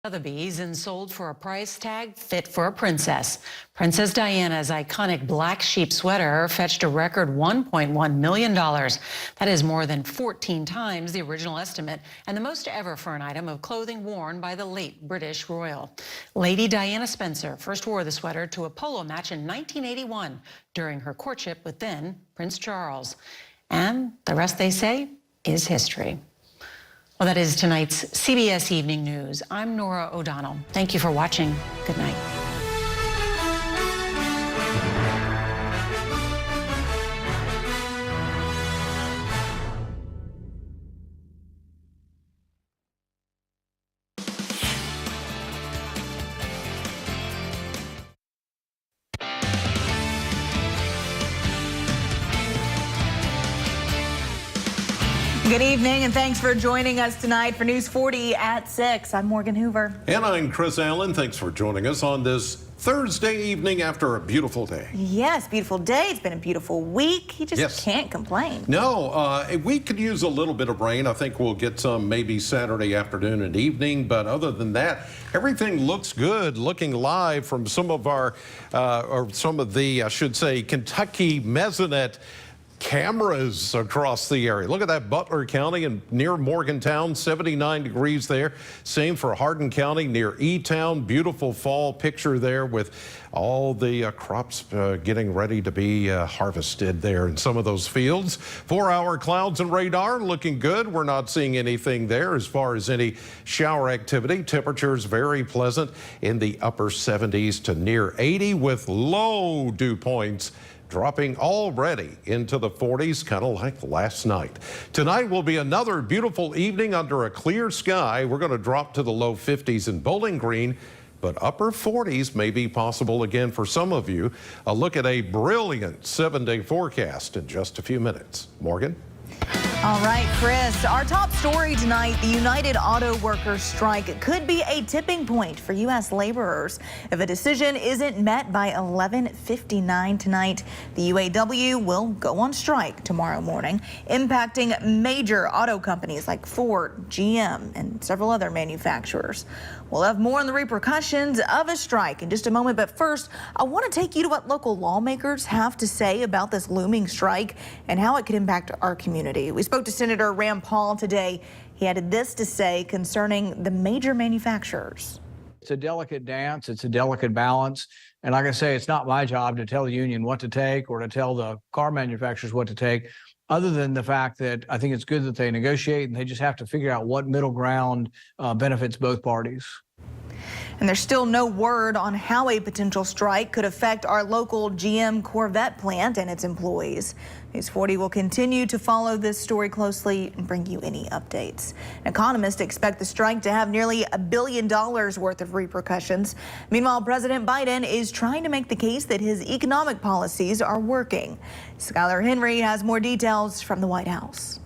Sotheby's and sold for a price tag fit for a princess. Princess Diana's iconic black sheep sweater fetched a record $1.1 million. That is more than 14 times the original estimate and the most ever for an item of clothing worn by the late British royal. Lady Diana Spencer first wore the sweater to a polo match in 1981 during her courtship with then Prince Charles. And the rest, they say, is history. Well, that is tonight's CBS Evening News. I'm Nora O'Donnell. Thank you for watching. Good night. Good evening, and thanks for joining us tonight for News 40 at 6. I'm Morgan Hoover. And I'm Chris Allen. Thanks for joining us on this Thursday evening after a beautiful day. Yes, beautiful day. It's been a beautiful week. You just can't complain. No, we could use a little bit of rain. I think we'll get some maybe Saturday afternoon and evening. But other than that, everything looks good. Looking live from some of our, I should say, Kentucky Mesonet cameras across the area. Look at that, Butler County and near Morgantown, 79 degrees there. Same for Hardin County near E-Town. Beautiful fall picture there with all the crops getting ready to be harvested there in some of those fields. 4-hour clouds and radar looking good. We're not seeing anything there as far as any shower activity. Temperatures very pleasant in the upper 70s to near 80 with low dew points dropping already into the 40s, kind of like last night. Tonight will be another beautiful evening under a clear sky. We're going to drop to the low 50s in Bowling Green, but upper 40s may be possible again for some of you. A look at a brilliant 7-day forecast in just a few minutes. Morgan? All right, Chris, our top story tonight, the United Auto Workers strike could be a tipping point for U.S. laborers. If a decision isn't met by 11:59 tonight, the UAW will go on strike tomorrow morning, impacting major auto companies like Ford, GM, and several other manufacturers. We'll have more on the repercussions of a strike in just a moment, but first, I want to take you to what local lawmakers have to say about this looming strike and how it could impact our community. We spoke to Senator Rand Paul today. He had this to say concerning the major manufacturers. It's a delicate dance. It's a delicate balance. And like I say, it's not my job to tell the union what to take or to tell the car manufacturers what to take, other than the fact that I think it's good that they negotiate and they just have to figure out what middle ground benefits both parties. And there's still no word on how a potential strike could affect our local GM Corvette plant and its employees. News 40 will continue to follow this story closely and bring you any updates. Economists expect the strike to have nearly $1 billion worth of repercussions. Meanwhile, President Biden is trying to make the case that his economic policies are working. Skylar Henry has more details from the White House.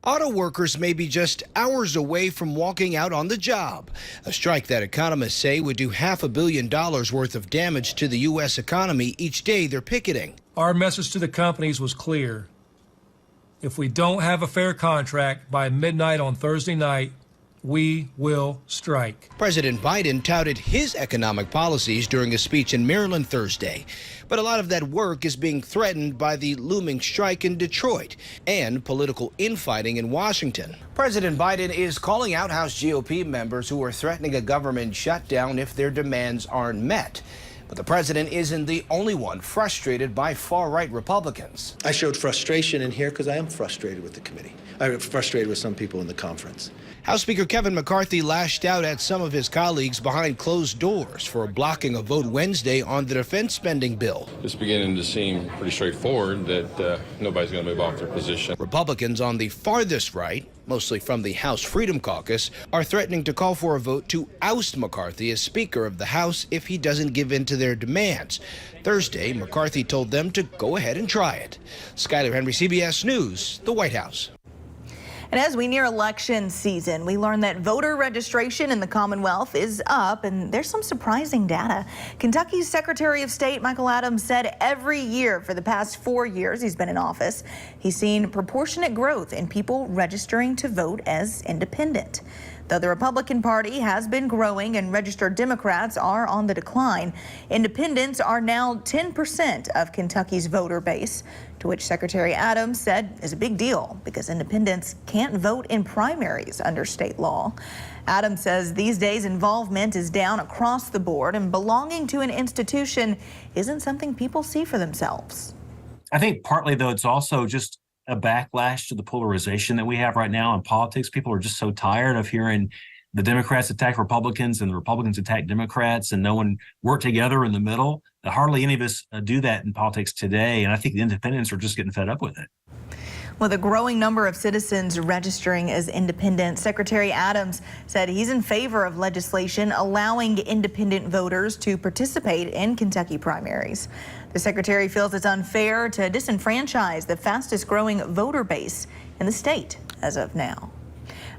Auto workers may be just hours away from walking out on the job. A strike that economists say would do $500 million worth of damage to the U.S. economy each day they're picketing. Our message to the companies was clear. If we don't have a fair contract by midnight on Thursday night, we will strike. President Biden touted his economic policies during a speech in Maryland Thursday. But a lot of that work is being threatened by the looming strike in Detroit and political infighting in Washington. President Biden is calling out House GOP members who are threatening a government shutdown if their demands aren't met. But the president isn't the only one frustrated by far-right Republicans. I showed frustration in here because I am frustrated with the committee. I'm frustrated with some people in the conference. House Speaker Kevin McCarthy lashed out at some of his colleagues behind closed doors for blocking a vote Wednesday on the defense spending bill. It's beginning to seem pretty straightforward that nobody's going to move off their position. Republicans on the farthest right, mostly from the House Freedom Caucus, are threatening to call for a vote to oust McCarthy as Speaker of the House if he doesn't give in to their demands. Thursday, McCarthy told them to go ahead and try it. Skylar Henry, CBS News, the White House. And as we near election season, we learned that voter registration in the Commonwealth is up, and there's some surprising data. Kentucky's Secretary of State Michael Adams said every year for the past 4 years he's been in office, he's seen proportionate growth in people registering to vote as independent. Though the Republican Party has been growing and registered Democrats are on the decline, independents are now 10% of Kentucky's voter base, to which Secretary Adams said is a big deal because independents can't vote in primaries under state law. Adams says these days involvement is down across the board and belonging to an institution isn't something people see for themselves. I think partly, though, it's also just a backlash to the polarization that we have right now in politics. People are just so tired of hearing the Democrats attack Republicans and the Republicans attack Democrats and no one work together in the middle. Hardly any of us do that in politics today. And I think the independents are just getting fed up with it. With a growing number of citizens registering as independent, Secretary Adams said he's in favor of legislation allowing independent voters to participate in Kentucky primaries. The secretary feels it's unfair to disenfranchise the fastest growing voter base in the state as of now.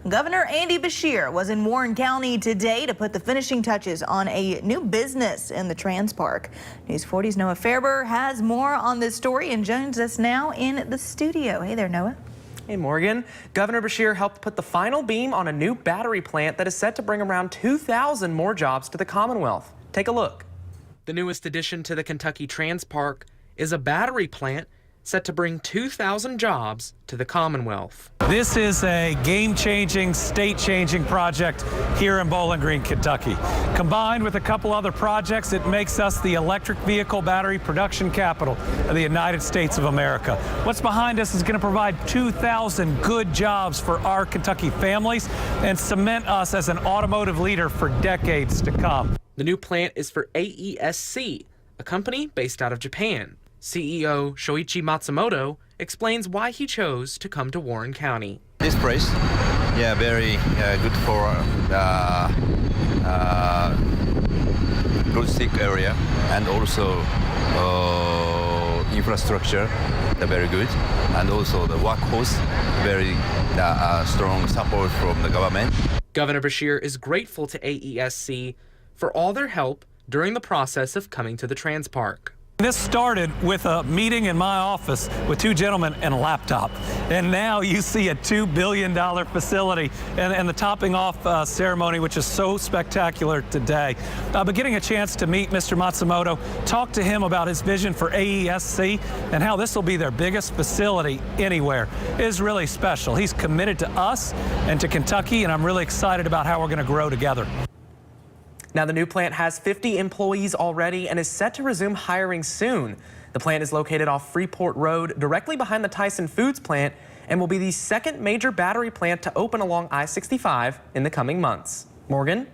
Governor Andy Beshear was in Warren County today to put the finishing touches on a new business in the Trans Park. News 40's Noah Fairber has more on this story and joins us now in the studio. Hey there, Noah. Hey, Morgan. Governor Beshear helped put the final beam on a new battery plant that is set to bring around 2,000 more jobs to the Commonwealth. Take a look. The newest addition to the Kentucky Trans Park is a battery plant set to bring 2,000 jobs to the Commonwealth. This is a game-changing, state-changing project here in Bowling Green, Kentucky. Combined with a couple other projects, it makes us the electric vehicle battery production capital of the United States of America. What's behind us is going to provide 2,000 good jobs for our Kentucky families and cement us as an automotive leader for decades to come. The new plant is for AESC, a company based out of Japan. CEO Shoichi Matsumoto explains why he chose to come to Warren County. This place, very good for logistic area and also infrastructure, very good, and also the workforce, very strong support from the government. Governor Beshear is grateful to AESC for all their help during the process of coming to the Trans Park. This started with a meeting in my office with two gentlemen and a laptop. And now you see a $2 billion facility and the topping off ceremony, which is so spectacular today. I've been getting a chance to meet Mr. Matsumoto, talk to him about his vision for AESC and how this will be their biggest facility anywhere. It is really special. He's committed to us and to Kentucky, and I'm really excited about how we're going to grow together. Now, the new plant has 50 employees already and is set to resume hiring soon. The plant is located off Freeport Road, directly behind the Tyson Foods plant, and will be the second major battery plant to open along I-65 in the coming months. Morgan?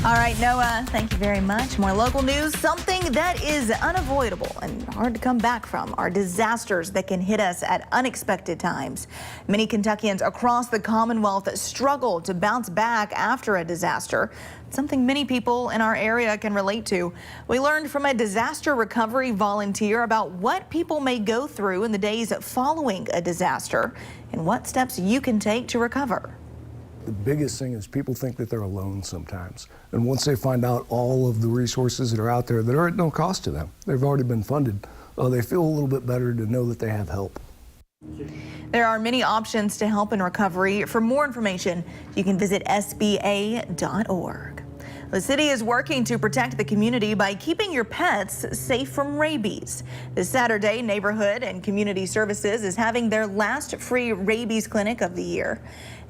All right, Noah, thank you very much. More local news. Something that is unavoidable and hard to come back from are disasters that can hit us at unexpected times. Many Kentuckians across the Commonwealth struggle to bounce back after a disaster, something many people in our area can relate to. We learned from a disaster recovery volunteer about what people may go through in the days following a disaster and what steps you can take to recover. The biggest thing is people think that they're alone sometimes. And once they find out all of the resources that are out there that are at no cost to them, they've already been funded, they feel a little bit better to know that they have help. There are many options to help in recovery. For more information, you can visit sba.org. The city is working to protect the community by keeping your pets safe from rabies. This Saturday, Neighborhood and Community Services is having their last free rabies clinic of the year.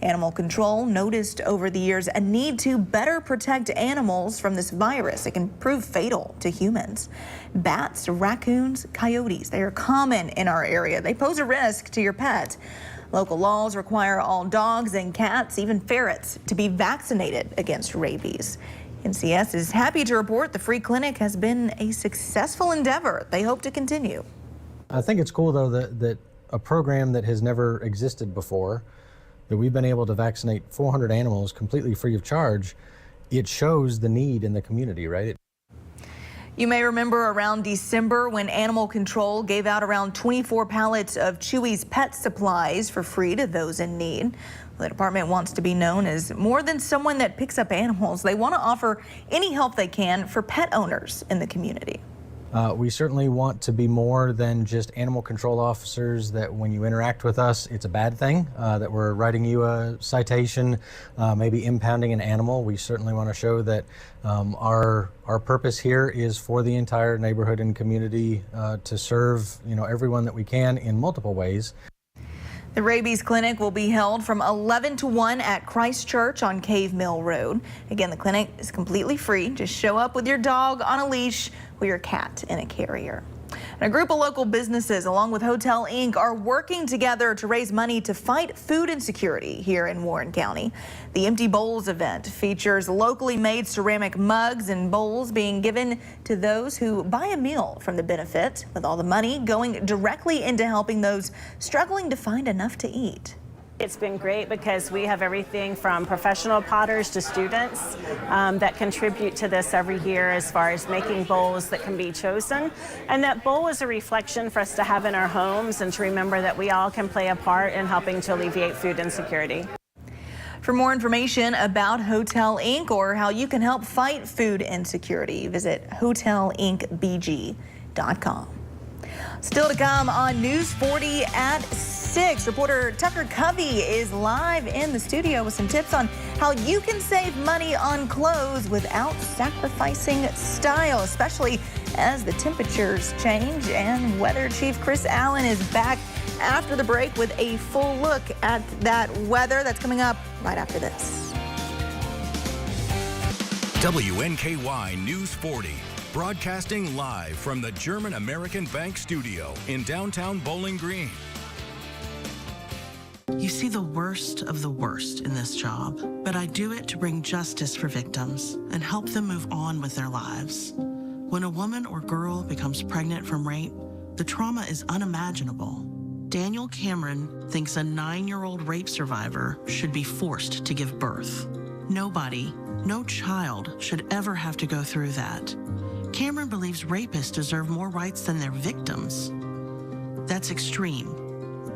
Animal Control noticed over the years a need to better protect animals from this virus. It can prove fatal to humans. Bats, raccoons, coyotes, they are common in our area. They pose a risk to your pet. Local laws require all dogs and cats, even ferrets, to be vaccinated against rabies. NCS is happy to report the free clinic has been a successful endeavor. They hope to continue. I think it's cool, though, that a program that has never existed before, that we've been able to vaccinate 400 animals completely free of charge. It shows the need in the community, right? You may remember around December when Animal Control gave out around 24 pallets of Chewy's pet supplies for free to those in need. The department wants to be known as more than someone that picks up animals. They want to offer any help they can for pet owners in the community. We certainly want to be more than just animal control officers, that when you interact with us, it's a bad thing, that we're writing you a citation, maybe impounding an animal. We certainly want to show that our purpose here is for the entire neighborhood and community, to serve everyone that we can in multiple ways. The rabies clinic will be held from 11 to 1 at Christ Church on Cave Mill Road. Again, the clinic is completely free. Just show up with your dog on a leash or your cat in a carrier. And a group of local businesses, along with Hotel Inc., are working together to raise money to fight food insecurity here in Warren County. The Empty Bowls event features locally made ceramic mugs and bowls being given to those who buy a meal from the benefit, with all the money going directly into helping those struggling to find enough to eat. It's been great because we have everything from professional potters to students that contribute to this every year as far as making bowls that can be chosen. And that bowl is a reflection for us to have in our homes and to remember that we all can play a part in helping to alleviate food insecurity. For more information about Hotel Inc. or how you can help fight food insecurity, visit hotelincbg.com. Still to come on News 40 at 6. Reporter Tucker Covey is live in the studio with some tips on how you can save money on clothes without sacrificing style, especially as the temperatures change. And Weather Chief Chris Allen is back after the break with a full look at that weather that's coming up right after this. WNKY News 40. Broadcasting live from the German American Bank studio in downtown Bowling Green. You see the worst of the worst in this job, but I do it to bring justice for victims and help them move on with their lives. When a woman or girl becomes pregnant from rape, the trauma is unimaginable. Daniel Cameron thinks a 9-year-old rape survivor should be forced to give birth. Nobody, no child, should ever have to go through that. Cameron believes rapists deserve more rights than their victims. That's extreme,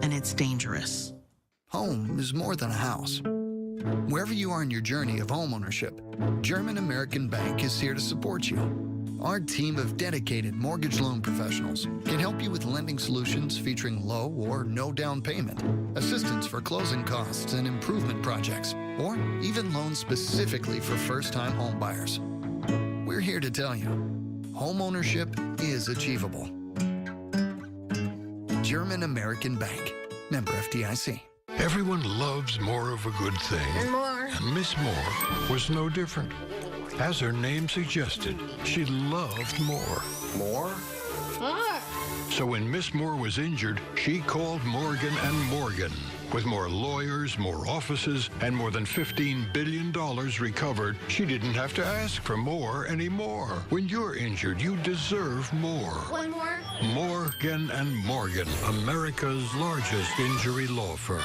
and it's dangerous. Home is more than a house. Wherever you are in your journey of homeownership, German American Bank is here to support you. Our team of dedicated mortgage loan professionals can help you with lending solutions featuring low or no down payment, assistance for closing costs and improvement projects, or even loans specifically for first-time home buyers. We're here to tell you, homeownership is achievable. German American Bank, member FDIC. Everyone loves more of a good thing. And more. And Miss Moore was no different. As her name suggested, she loved more. More? So when Miss Moore was injured, she called Morgan & Morgan. With more lawyers, more offices, and more than $15 billion recovered, she didn't have to ask for more anymore. When you're injured, you deserve more. One more? Morgan & Morgan, America's largest injury law firm.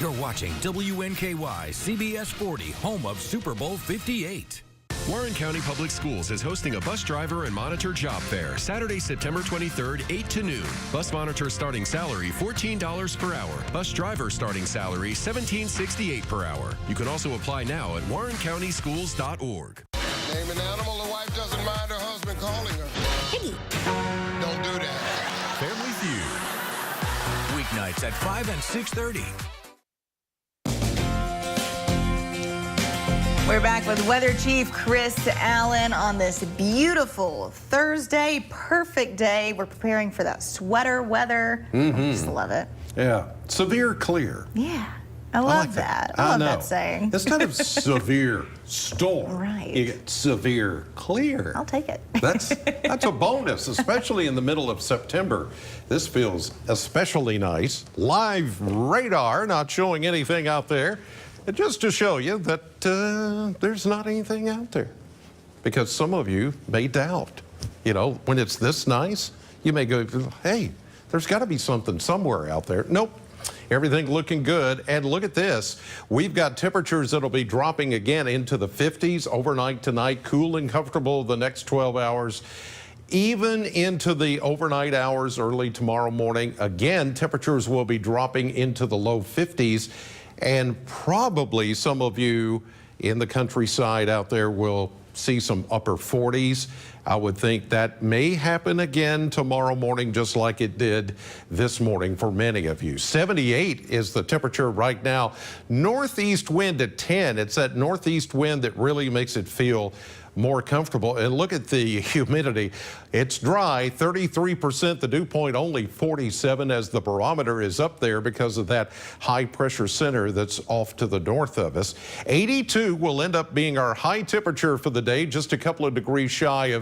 You're watching WNKY CBS 40, home of Super Bowl 58. Warren County Public Schools is hosting a bus driver and monitor job fair Saturday, September 23rd, 8 to noon. Bus monitor starting salary $14 per hour. Bus driver starting salary $17.68 per hour. You can also apply now at warrencountyschools.org. Name an animal the wife doesn't mind her husband calling her. Piggy. Don't do that. Family Feud. Weeknights at 5 and 6:30. We're back with Weather Chief Chris Allen on this beautiful Thursday, perfect day. We're preparing for that sweater weather. I just love it. Yeah, severe clear. Yeah, I love that. I love that saying. Instead of severe storm, Right. you get severe clear. I'll take it. That's a bonus, especially in the middle of September. This feels especially nice. Live radar, not showing anything out there. Just to show you that there's not anything out there, because some of you may doubt. You know, when it's this nice, you may go, hey, there's got to be something somewhere out there. Nope. Everything looking good. And look at this. We've got temperatures that'll be dropping again into the 50s overnight tonight, cool and comfortable the next 12 hours. Even into the overnight hours early tomorrow morning, again, temperatures will be dropping into the low 50s. And probably some of you in the countryside out there will see some upper 40s. I would think that may happen again tomorrow morning, just like it did this morning for many of you. 78 is the temperature right now. Northeast wind at 10. It's that northeast wind that really makes it feel more comfortable. And look at the humidity. It's dry, 33%, the dew point only 47 as the barometer is up there because of that high pressure center that's off to the north of us. 82 will end up being our high temperature for the day, just a couple of degrees shy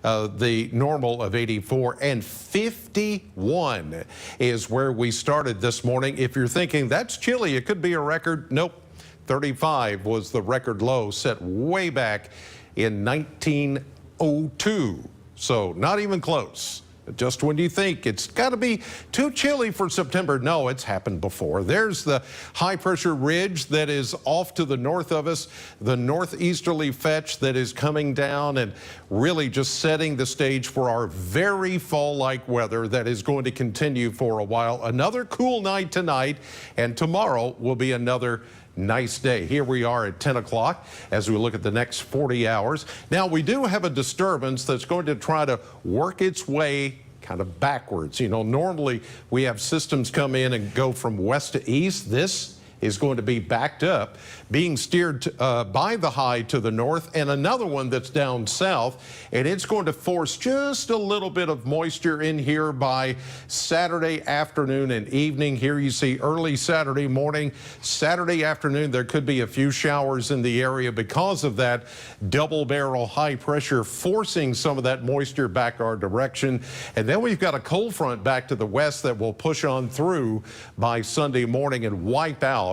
of the normal of 84, and 51 is where we started this morning. If you're thinking that's chilly, it could be a record, nope. 35 was the record low set way back in 1902. So not even close. Just when you think it's got to be too chilly for September, no, it's happened before. There's the high pressure ridge that is off to the north of us, the northeasterly fetch that is coming down and really just setting the stage for our very fall-like weather that is going to continue for a while. Another cool night tonight, and tomorrow will be another nice day. Here we are at 10 o'clock as we look at the next 40 hours. Now, we do have a disturbance that's going to try to work its way kind of backwards. You know, normally we have systems come in and go from west to east. This is going to be backed up, being steered by the high to the north, and another one that's down south, and it's going to force just a little bit of moisture in here by Saturday afternoon and evening. Here you see early Saturday morning. Saturday afternoon, there could be a few showers in the area because of that double barrel high pressure forcing some of that moisture back our direction. And then we've got a cold front back to the west that will push on through by Sunday morning and wipe out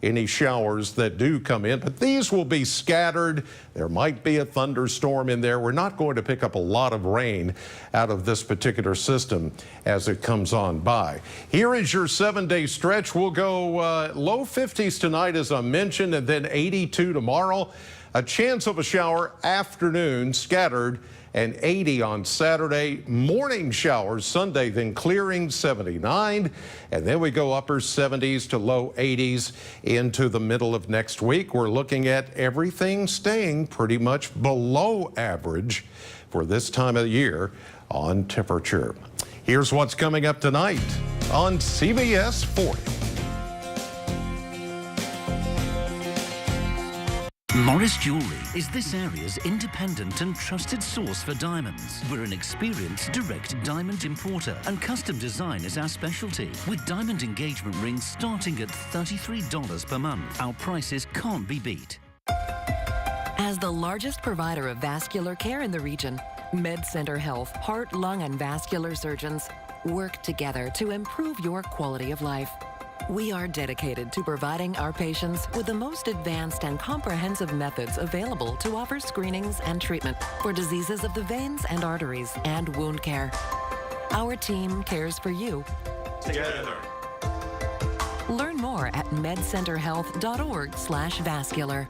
any showers that do come in, but these will be scattered. There might be a thunderstorm in there. We're not going to pick up a lot of rain out of this particular system as it comes on by. Here is your 7-day stretch. We'll go low 50s tonight, as I mentioned, and then 82 tomorrow. A chance of a shower afternoon, scattered, and 80 on Saturday. Morning showers Sunday, then clearing, 79. And then we go upper 70s to low 80s into the middle of next week. We're looking at everything staying pretty much below average for this time of the year on temperature. Here's what's coming up tonight on CBS 40. Morris Jewelry is this area's independent and trusted source for diamonds. We're an experienced direct diamond importer, and custom design is our specialty. With diamond engagement rings starting at $33 per month, our prices can't be beat. As the largest provider of vascular care in the region, MedCenter Health heart, lung, and vascular surgeons work together to improve your quality of life. We are dedicated to providing our patients with the most advanced and comprehensive methods available to offer screenings and treatment for diseases of the veins and arteries and wound care. Our team cares for you. Together. Learn more at medcenterhealth.org/vascular.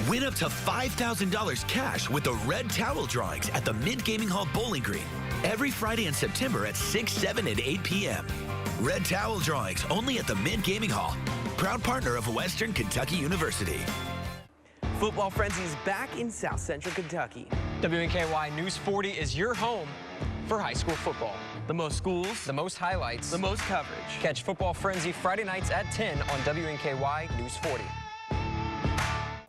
Win up to $5,000 cash with the Red Towel Drawings at the Mint Gaming Hall Bowling Green every Friday in September at 6, 7, and 8 p.m. Red Towel Drawings only at the Mint Gaming Hall. Proud partner of Western Kentucky University. Football Frenzy is back in South Central Kentucky. WNKY News 40 is your home for high school football. The most schools, The most highlights. the most coverage. Catch Football Frenzy Friday nights at 10 on WNKY News 40.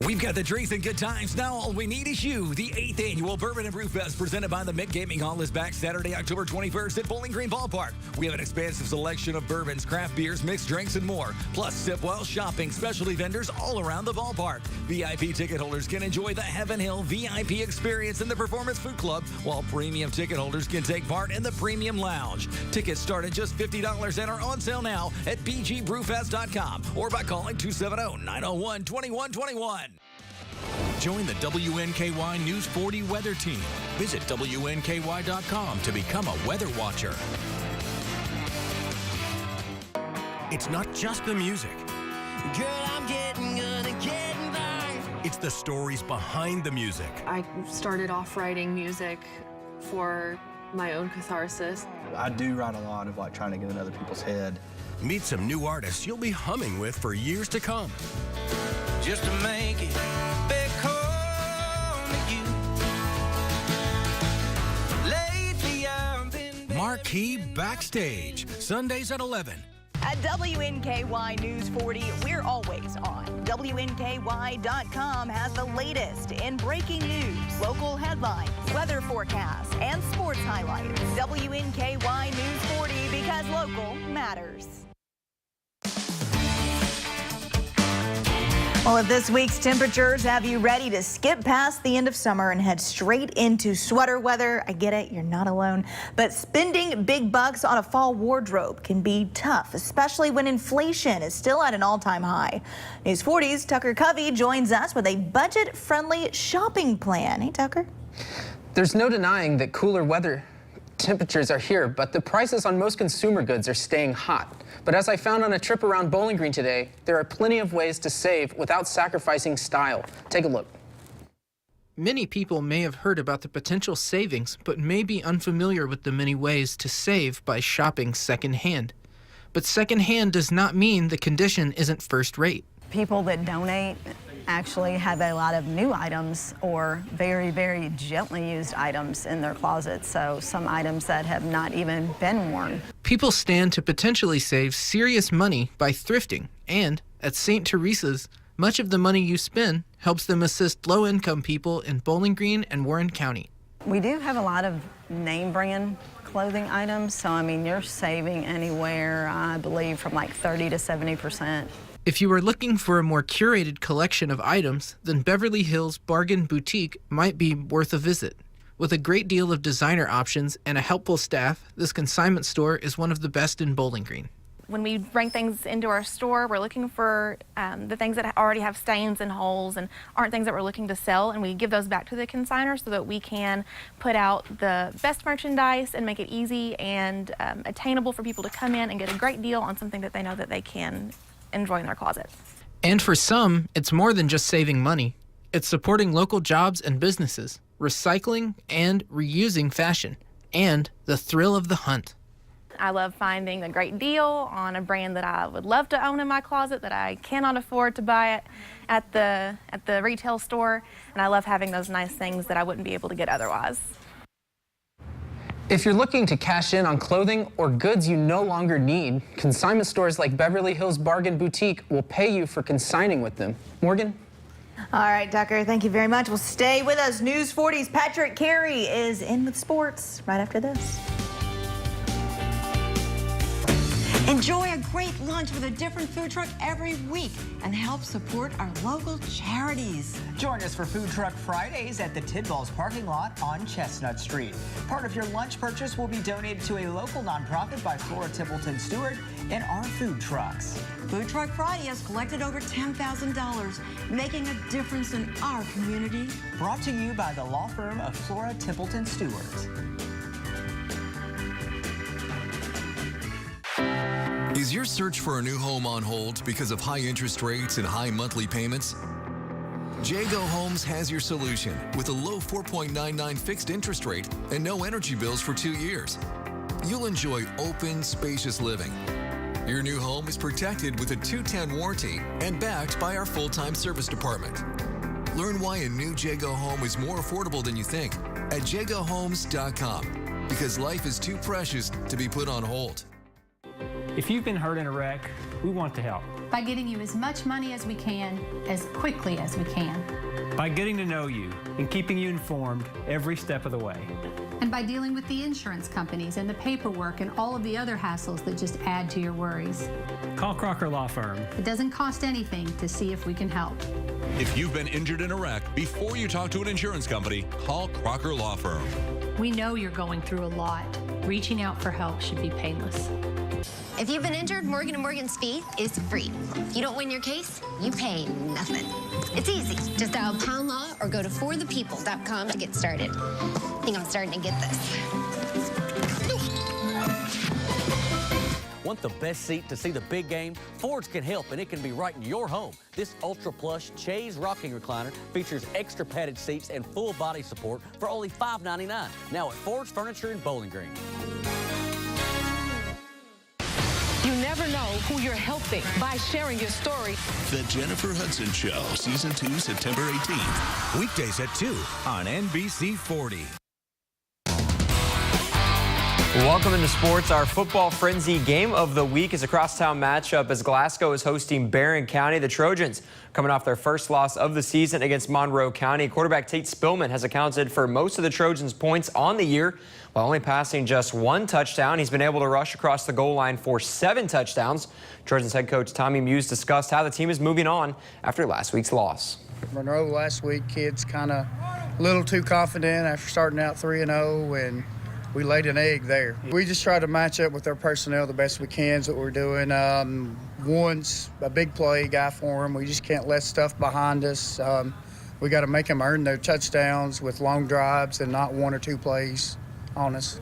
We've got the drinks and good times. Now all we need is you. The 8th annual Bourbon and Brew Fest presented by the Mint Gaming Hall is back Saturday, October 21st at Bowling Green Ballpark. We have an expansive selection of bourbons, craft beers, mixed drinks, and more. Plus, sip while shopping, specialty vendors all around the ballpark. VIP ticket holders can enjoy the Heaven Hill VIP experience in the Performance Food Club, while premium ticket holders can take part in the Premium Lounge. Tickets start at just $50 and are on sale now at bgbrewfest.com or by calling 270-901-2121. Join the WNKY News 40 weather team. Visit WNKY.com to become a weather watcher. It's not just the music. Girl, I'm gonna get by. It's the stories behind the music. I started off writing music for my own catharsis. I do write a lot of like trying to get in other people's head. Meet some new artists you'll be humming with for years to come. Just to make it back home to you. Lately I've been Marquee Backstage, Sundays at 11. At WNKY News 40, we're always on. WNKY.com has the latest in breaking news, local headlines, weather forecasts, and sports highlights. WNKY News 40, because local matters. Well, if this week's temperatures have you ready to skip past the end of summer and head straight into sweater weather, I get it, you're not alone. But spending big bucks on a fall wardrobe can be tough, especially when inflation is still at an all-time high. News 40's Tucker Covey joins us with a budget-friendly shopping plan. Hey, Tucker. There's no denying that cooler weather temperatures are here, but the prices on most consumer goods are staying hot. But as I found on a trip around Bowling Green today, there are plenty of ways to save without sacrificing style. Take a look. Many people may have heard about the potential savings, but may be unfamiliar with the many ways to save by shopping secondhand. But secondhand does not mean the condition isn't first rate. People that donate actually have a lot of new items or very, very gently used items in their closet. So some items that have not even been worn. People stand to potentially save serious money by thrifting. And at St. Teresa's, much of the money you spend helps them assist low-income people in Bowling Green and Warren County. We do have a lot of name brand clothing items. So, I mean, you're saving anywhere, I believe, from like 30 to 70%. If you are looking for a more curated collection of items, then Beverly Hills Bargain Boutique might be worth a visit. With a great deal of designer options and a helpful staff, this consignment store is one of the best in Bowling Green. When we bring things into our store, we're looking for the things that already have stains and holes and aren't things that we're looking to sell, and we give those back to the consignor so that we can put out the best merchandise and make it easy and attainable for people to come in and get a great deal on something that they know that they can enjoy in their closet. And for some, it's more than just saving money. It's supporting local jobs and businesses, recycling and reusing fashion, and the thrill of the hunt. I love finding a great deal on a brand that I would love to own in my closet that I cannot afford to buy it at the retail store, and I love having those nice things that I wouldn't be able to get otherwise. If you're looking to cash in on clothing or goods you no longer need, consignment stores like Beverly Hills Bargain Boutique will pay you for consigning with them. Morgan? All right, Tucker, thank you very much. Well, stay with us. News 40's Patrick Carey is in with sports right after this. Enjoy a great lunch with a different food truck every week and help support our local charities. Join us for Food Truck Fridays at the Tidballs parking lot on Chestnut Street. Part of your lunch purchase will be donated to a local nonprofit by Flora Templeton Stewart and our food trucks. Food Truck Friday has collected over $10,000, making a difference in our community. Brought to you by the law firm of Flora Templeton Stewart. Is your search for a new home on hold because of high interest rates and high monthly payments? Jago Homes has your solution with a low 4.99 fixed interest rate and no energy bills for 2 years. You'll enjoy open, spacious living. Your new home is protected with a 210 warranty and backed by our full-time service department. Learn why a new Jago home is more affordable than you think at jagohomes.com, because life is too precious to be put on hold. If you've been hurt in a wreck, we want to help. By getting you as much money as we can, as quickly as we can. By getting to know you and keeping you informed every step of the way. And by dealing with the insurance companies and the paperwork and all of the other hassles that just add to your worries. Call Crocker Law Firm. It doesn't cost anything to see if we can help. If you've been injured in a wreck, before you talk to an insurance company, call Crocker Law Firm. We know you're going through a lot. Reaching out for help should be painless. If you've been injured, Morgan & Morgan's fee is free. If you don't win your case, you pay nothing. It's easy. Just dial pound law or go to forthepeople.com to get started. I think I'm starting to get this. Want the best seat to see the big game? Ford's can help, and it can be right in your home. This ultra-plush Chaise rocking recliner features extra padded seats and full body support for only $5.99. Now at Ford's Furniture in Bowling Green. You never know who you're helping by sharing your story. The Jennifer Hudson Show, Season 2, September 18th. Weekdays at 2 on NBC 40. Welcome into sports. Our football frenzy game of the week is a crosstown matchup as Glasgow is hosting Barron County. The Trojans coming off their first loss of the season against Monroe County. Quarterback Tate Spillman has accounted for most of the Trojans' points on the year while only passing just 1 touchdown. He's been able to rush across the goal line for 7 touchdowns. Trojans head coach Tommy Muse discussed how the team is moving on after last week's loss. Monroe last week, kids kind of a little too confident after starting out 3-0, and we laid an egg there. We just try to match up with their personnel the best we can is what we're doing. Once a big play guy for them, we just can't let stuff behind us. We got to make them earn their touchdowns with long drives and not 1 or 2 plays on us.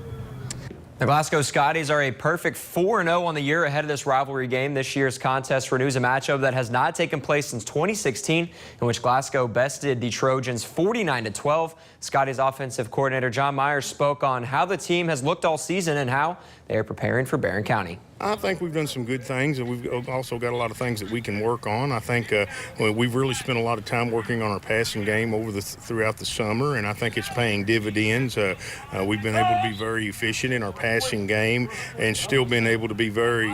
The Glasgow Scotties are a perfect 4-0 on the year ahead of this rivalry game. This year's contest renews a matchup that has not taken place since 2016, in which Glasgow bested the Trojans 49-12. Scotties offensive coordinator John Myers spoke on how the team has looked all season and how they are preparing for Barron County. I think we've done some good things, and we've also got a lot of things that we can work on. I think we've really spent a lot of time working on our passing game throughout the summer, and I think it's paying dividends. We've been able to be very efficient in our passing game and still been able to be very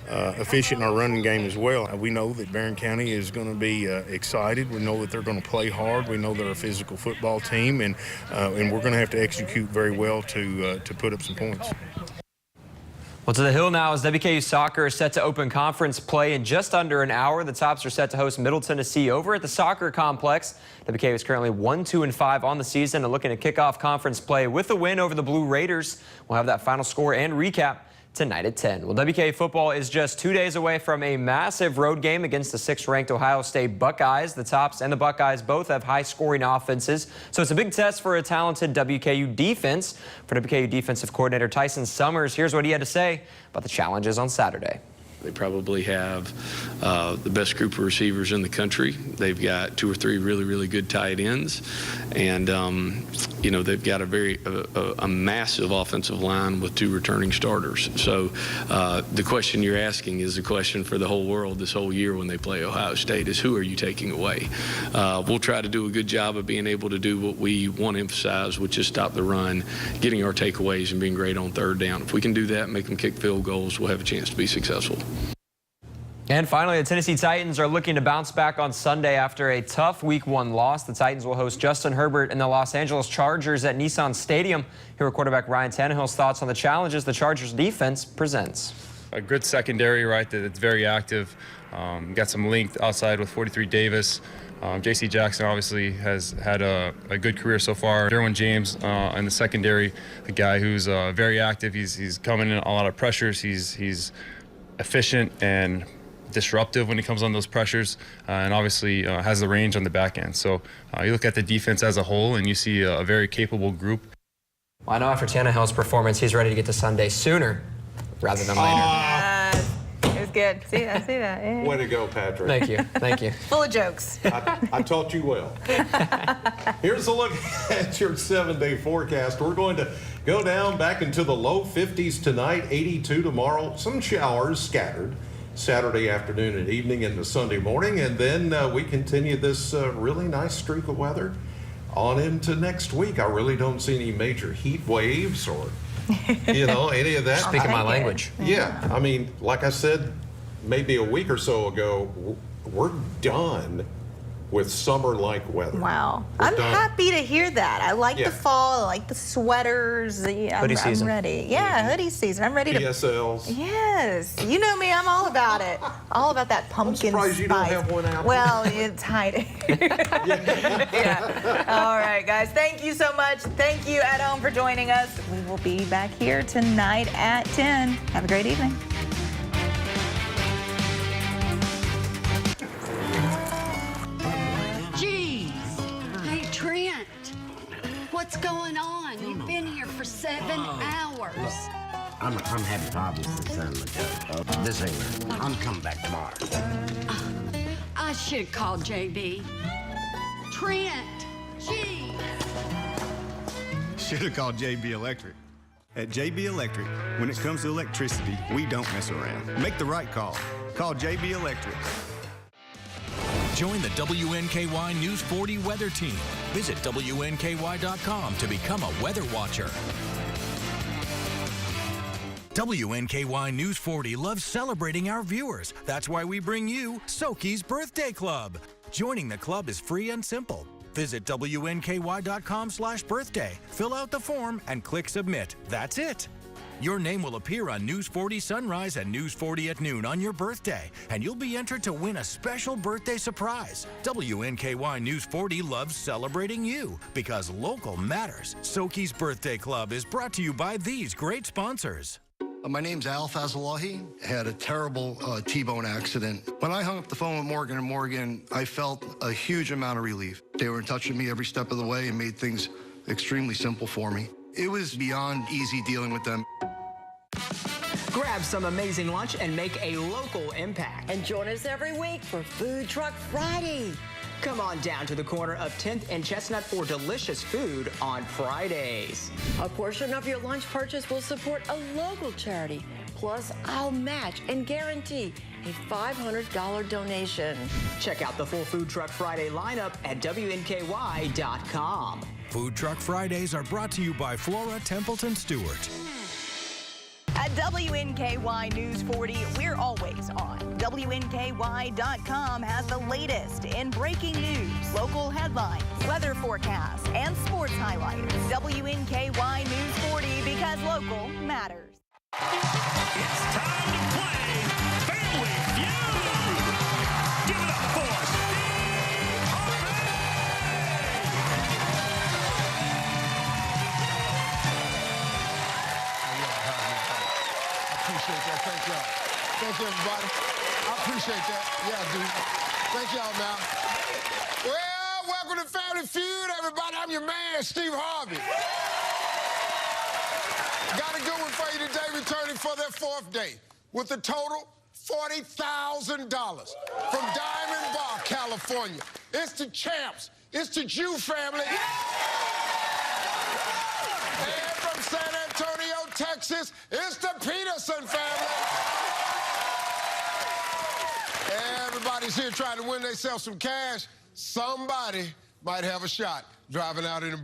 efficient in our running game as well. We know that Barron County is going to be excited. We know that they're going to play hard. We know they're a physical football team, and we're going to have to execute very well to put up some points. Well, to the Hill now as WKU soccer is set to open conference play in just under an hour. The Tops are set to host Middle Tennessee over at the soccer complex. WKU is currently 1-2-5 on the season and looking to kick off conference play with a win over the Blue Raiders. We'll have that final score and recap tonight at 10. Well, WKU football is just 2 days away from a massive road game against the 6th-ranked Ohio State Buckeyes. The Tops and the Buckeyes both have high-scoring offenses, so it's a big test for a talented WKU defense. For WKU defensive coordinator Tyson Summers, here's what he had to say about the challenges on Saturday. They probably have the best group of receivers in the country. They've got 2 or 3 really, really good tight ends. And, you know, they've got a massive offensive line with 2 returning starters. So the question you're asking is the question for the whole world this whole year when they play Ohio State is who are you taking away? We'll try to do a good job of being able to do what we want to emphasize, which is stop the run, getting our takeaways, and being great on 3rd down. If we can do that and make them kick field goals, we'll have a chance to be successful. And finally, the Tennessee Titans are looking to bounce back on Sunday after a tough Week 1 loss. The Titans will host Justin Herbert and the Los Angeles Chargers at Nissan Stadium. Here are quarterback Ryan Tannehill's thoughts on the challenges the Chargers defense presents. A good secondary, right, that's very active. Got some length outside with 43 Davis. J.C. Jackson obviously has had a good career so far. Derwin James in the secondary, a guy who's very active. He's coming in a lot of pressures. He's efficient and disruptive when he comes on those pressures, and obviously has the range on the back end. So you look at the defense as a whole and you see a very capable group. Well, I know after Tannehill's performance, he's ready to get to Sunday sooner rather than later. It was good. See, I see that. Yeah. Way to go, Patrick. Thank you. Thank you. Full of jokes. I taught you well. Here's a look at your 7-day forecast. We're going to go down back into the low 50s tonight, 82 tomorrow. Some showers scattered Saturday afternoon and evening into Sunday morning, and then we continue this really nice streak of weather on into next week. I really don't see any major heat waves or any of that. Speaking my language. Yeah, I mean, like I said maybe a week or so ago, we're done with summer-like weather. Wow. I'm happy to hear that. I like the fall. I like the sweaters. Hoodie season. I'm ready. Yeah, hoodie season. I'm ready to. PSLs. Yes. You know me. I'm all about it. All about that pumpkin I'm surprised spice. you don't have one out. Well, it's hiding. Yeah. All right, guys. Thank you so much. Thank you at home for joining us. We will be back here tonight at 10. Have a great evening. What's going on? You've been here for 7 hours. Look, I'm having problems with this ain't right. I'm coming back tomorrow. I should have called JB. Trent, gee. Should have called JB Electric. At JB Electric, when it comes to electricity, we don't mess around. Make the right call. Call JB Electric. Join the WNKY News 40 weather team. Visit WNKY.com to become a weather watcher. WNKY News 40 loves celebrating our viewers. That's why we bring you Soki's Birthday Club. Joining the club is free and simple. Visit WNKY.com/birthday, fill out the form, and click Submit. That's it. Your name will appear on News 40 Sunrise and News 40 at noon on your birthday, and you'll be entered to win a special birthday surprise. WNKY News 40 loves celebrating you because local matters. Soki's Birthday Club is brought to you by these great sponsors. My name's Al Fazalahi. I had a terrible T-bone accident. When I hung up the phone with Morgan & Morgan, I felt a huge amount of relief. They were in touch with me every step of the way and made things extremely simple for me. It was beyond easy dealing with them. Grab some amazing lunch and make a local impact. And join us every week for Food Truck Friday. Come on down to the corner of 10th and Chestnut for delicious food on Fridays. A portion of your lunch purchase will support a local charity. Plus, I'll match and guarantee a $500 donation. Check out the full Food Truck Friday lineup at WNKY.com. Food Truck Fridays are brought to you by Flora Templeton Stewart. At WNKY News 40, we're always on. WNKY.com has the latest in breaking news, local headlines, weather forecasts, and sports highlights. WNKY News 40, because local matters. It's time to play Family Feud. Give it up for Steve Appreciate that. Thank y'all. Thank you, everybody. I appreciate that. Yeah, I do. Thank y'all, man. Well, welcome to Family Feud, everybody. I'm your man, Steve Harvey. Got a good one for you today, returning for their 4th day with a total $40,000 from Diamond Bar, California. It's the champs. It's the Jew family. And from San Antonio, Texas, it's the Peterson family. Everybody's here trying to win themselves some cash. Somebody might have a shot driving out in a